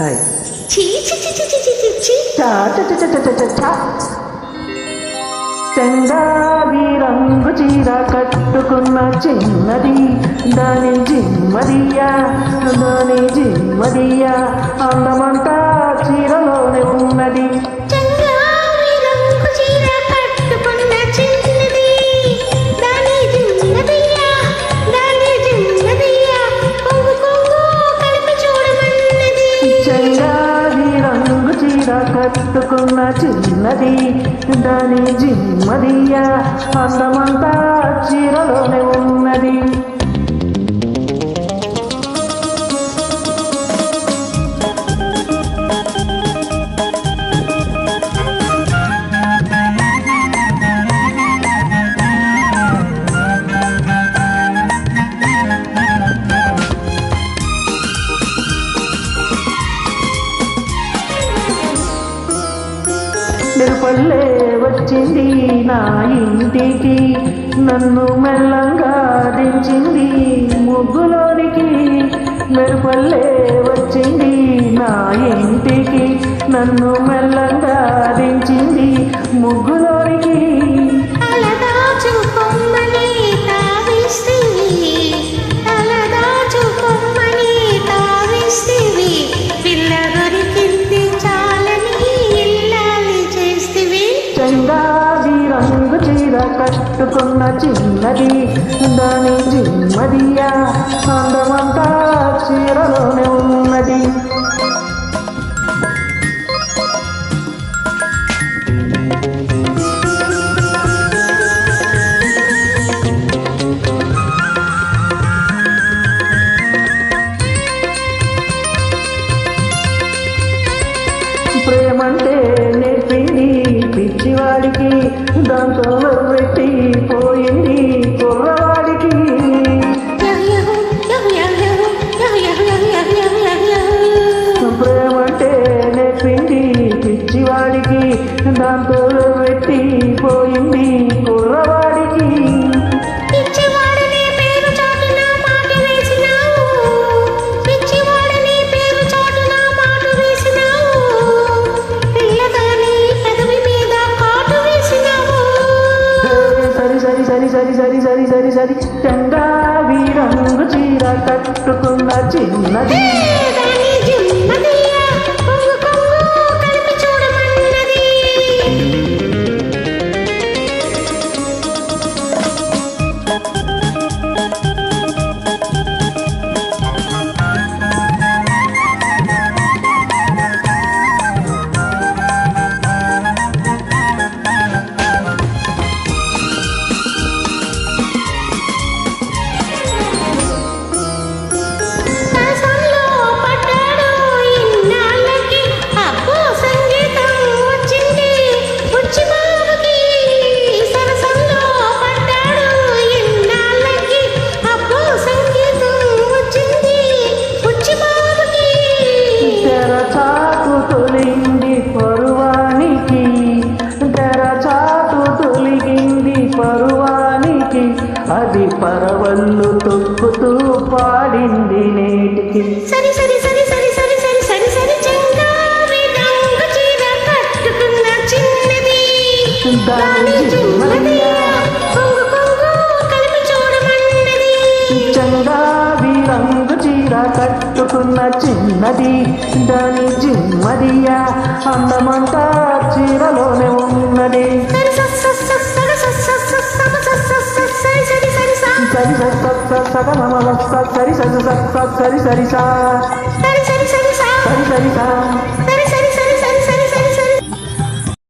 Hi చీ చీ చీ చీ చీ చీ చీ చందావి రంగు చీర కట్టుకున్న చిన్నది దాని జిమ్మదియా అందమంతా చీరలోనే ఉన్నది. చందావి రంగు చీర కట్టుకున్న చిన్నది దాని జిమ్మదియా కొంగు కొంగు కలిపి చూడమన్నది. చందావి రంగు చీర కట్టుకున్న చిన్నది దాని జిమ్మదియా అందమంతా చీరలోనే ఉన్నది. మెరుపల్లే వచ్చింది నా ఇంటికి, నన్ను మెల్లంగా దించింది ముగ్గులోనికి. మెరుపల్లే వచ్చింది నా ఇంటికి, నన్ను మెల్లంగా దించింది ముగ్గులోనికి. చందాది రంగు చీర కట్టుకున్న చిన్నది దాని జిమ్మదియా అందమంతా చీరలోనే ఉన్నది. ప్రేమంటే నేర్పింది పిచ్చివాడికి, దాంతో పెట్టి పోయింది కుర్రవాడికి. ప్రేమంటే నేర్పింది పిచ్చివాడికి, దాంతో పెట్టి పోయింది కుర్రవాడికి. సరి చందావి రంగు చీర కట్టుకున్న చిన్నది పరువానికి, అది పరవళ్ళు తొక్కుతూ పాడింది నేటికి. సరి సరి సరి సరి సరి సరి సరి సరి చందావి రంగు చీర కట్టుకున్న చిన్నది దాని జిమ్మదియా కొంగు కొంగు కలిపి చూడమన్నది. చందావి రంగు చీర కట్టుకున్న చిన్నది దాని జిమ్మదియా అందమంతా చీరలోనే ఉన్నది. సరి సరి సరి సా